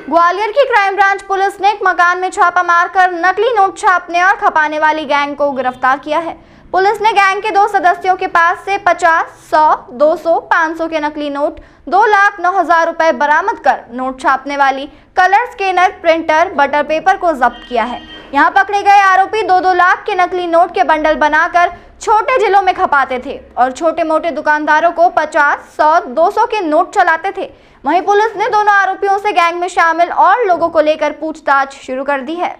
ग्वालियर की crime branch police ने एक मकान में छापा मारकर नकली नोट छापने और खपाने वाली गैंग को गिरफ्तार किया है। पुलिस ने गैंग के 2 सदस्यों के पास से 50, 100, 200, 500 के नकली नोट 2,09,000 रुपए बरामद कर नोट छापने वाली colour scanner, printer, butter paper को जब्त किया है। यहां पकड़े गए आरोपी 2-2 लाख के नकली नोट के बंडल बनाकर छोटे जिलों में खपाते थे और छोटे मोटे दुकानदारों को 50, 100, 200 के नोट चलाते थे। वहीं पुलिस ने दोनों आरोपियों से गैंग में शामिल और लोगों को लेकर पूछताछ शुरू कर दी है।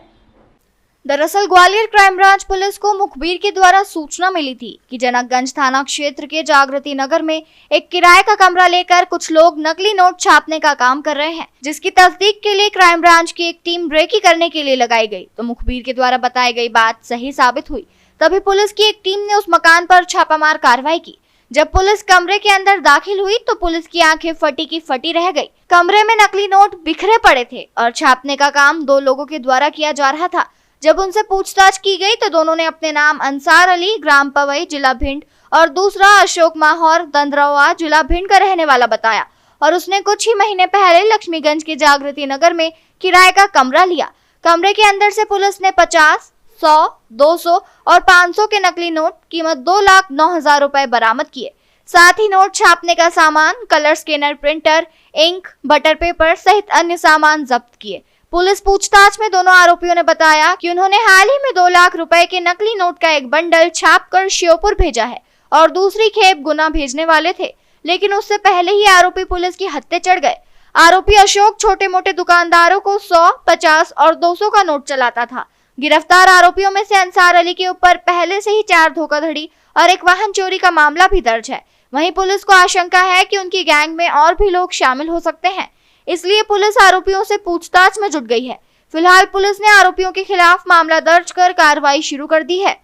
दरअसल ग्वालियर क्राइम ब्रांच पुलिस को मुखबिर के द्वारा सूचना मिली थी कि जनकगंज थाना क्षेत्र के जागृति नगर में एक किराए का कमरा लेकर कुछ लोग नकली नोट छापने का काम कर रहे हैं, जिसकी तस्दीक के लिए क्राइम ब्रांच की एक टीम रेकी करने के लिए लगाई गई तो मुखबिर के द्वारा बताई गई बात सही साबित हुई। तभी पुलिस की एक टीम ने उस मकान पर छापामार कार्रवाई की। जब पुलिस कमरे के अंदर दाखिल हुई तो पुलिस की आंखें फटी की फटी रह गई। कमरे में नकली नोट बिखरे पड़े थे और छापने का काम 2 लोगों के द्वारा किया जा रहा था। जब उनसे पूछताछ की गई तो दोनों ने अपने नाम अंसार अली, ग्राम पवई, जिला भिंड और दूसरा अशोक माहौर, दंदरवा, जिला भिंड का रहने वाला बताया और उसने कुछ ही महीने पहले लक्ष्मीगंज के जागृति नगर में किराए का कमरा लिया। कमरे के अंदर से पुलिस ने 50, 100, 200 और 500 के नकली नोट कीमत 2,09,000 रुपए बरामद किए। साथ ही नोट छापने का सामान, colour scanner, printer, ink, butter paper सहित अन्य सामान जब्त किए। पुलिस पूछताछ में दोनों आरोपियों ने बताया कि उन्होंने हाल ही में 2 लाख रुपए के नकली नोट का एक बंडल छापकर श्योपुर भेजा है और दूसरी खेप गुना भेजने वाले थे, लेकिन उससे पहले ही आरोपी पुलिस की हत्थे चढ़ गए। आरोपी अशोक छोटे मोटे दुकानदारों को 100, 50 और 200 का नोट चलाता था। गिरफ्तार आरोपियों में से अंसार अली के ऊपर पहले से ही 4 धोखाधड़ी और एक वाहन चोरी का मामला भी दर्ज है। वहीं पुलिस को आशंका है कि उनकी गैंग में और भी लोग शामिल हो सकते हैं, इसलिए पुलिस आरोपियों से पूछताछ में जुट गई है। फिलहाल पुलिस ने आरोपियों के खिलाफ मामला दर्ज कर कार्रवाई शुरू कर दी है।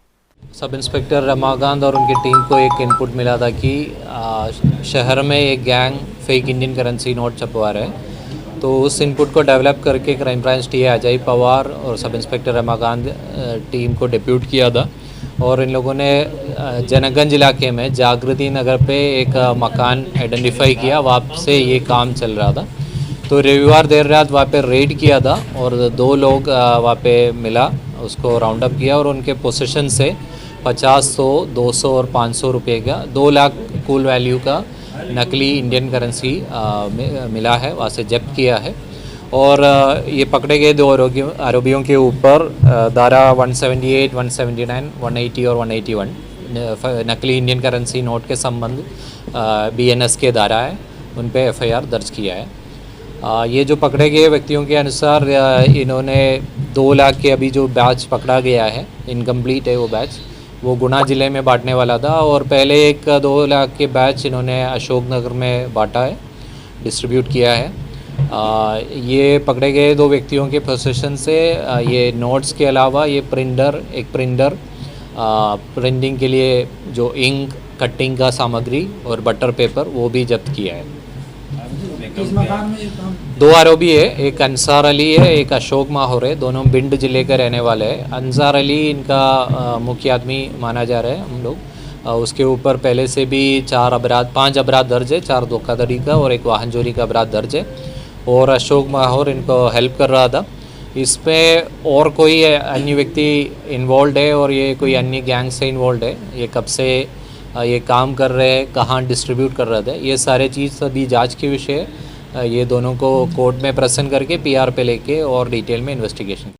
सब इंस्पेक्टर रमाकांत और उनकी टीम को एक इनपुट मिला था कि शहर में एक gang fake Indian currency note छपवा रहे हैं। तो उस इनपुट को डेवलप करके क्राइम ब्रांच टी अजय पवार और सब इंस्पेक्टर रमाकांत टीम को डिप्यूट किया था और इन लोगों ने जनकगंज इलाके में जागृति नगर पे एक मकान आइडेंटिफाई किया। वहाँ से ये काम चल रहा था। तो रविवार देर रात वहाँ पे रेड किया था और 2 लोग वहाँ पे मिला, उसको राउंड अप किया और उनके पोजीशन से 50, 100, 200 और 500 रुपये का 2 लाख कुल वैल्यू का नकली इंडियन करेंसी मिला है, वहाँ से जब्त किया है। और ये पकड़े गए 2 आरोपियों के ऊपर धारा 178, 179, 180 और 181 नकली इंडियन करेंसी नोट के संबंध BNS के धारा है, उन पे FIR दर्ज किया है। ये जो पकड़े गए व्यक्तियों के अनुसार इन्होंने 2 लाख के अभी जो बैच पकड़ा गया है, इनकम्प्लीट है वो बैच, वो गुना ज़िले में बांटने वाला था और पहले एक 2 लाख के बैच इन्होंने अशोकनगर में बांटा है, डिस्ट्रीब्यूट किया है। ये पकड़े गए 2 व्यक्तियों के पोजीशन से ये नोट्स के अलावा ये एक प्रिंटर प्रिंटिंग के लिए जो इंक, कटिंग का सामग्री और बटर पेपर वो भी जब्त किया है। 2 आरोपी है, एक अंसार अली है, एक अशोक माहौर है, दोनों भिंड जिले के रहने वाले हैं। अंसार अली इनका मुख्य आदमी माना जा रहा है हम लोग। उसके ऊपर पहले से भी 5 अपराध दर्ज है, 4 धोखाधड़ी का और एक वाहन चोरी का अपराध दर्ज है। और अशोक माहौर इनको हेल्प कर रहा था। इसमें और कोई अन्य व्यक्ति इन्वॉल्व है और ये कोई अन्य गैंग से इन्वॉल्व है, ये कब से ये काम कर रहे हैं, कहाँ डिस्ट्रीब्यूट कर रहे थे, ये सारे चीज़ अभी जांच के विषय है। ये दोनों को कोर्ट में प्रेजेंट करके PR पे लेके और डिटेल में इन्वेस्टिगेशन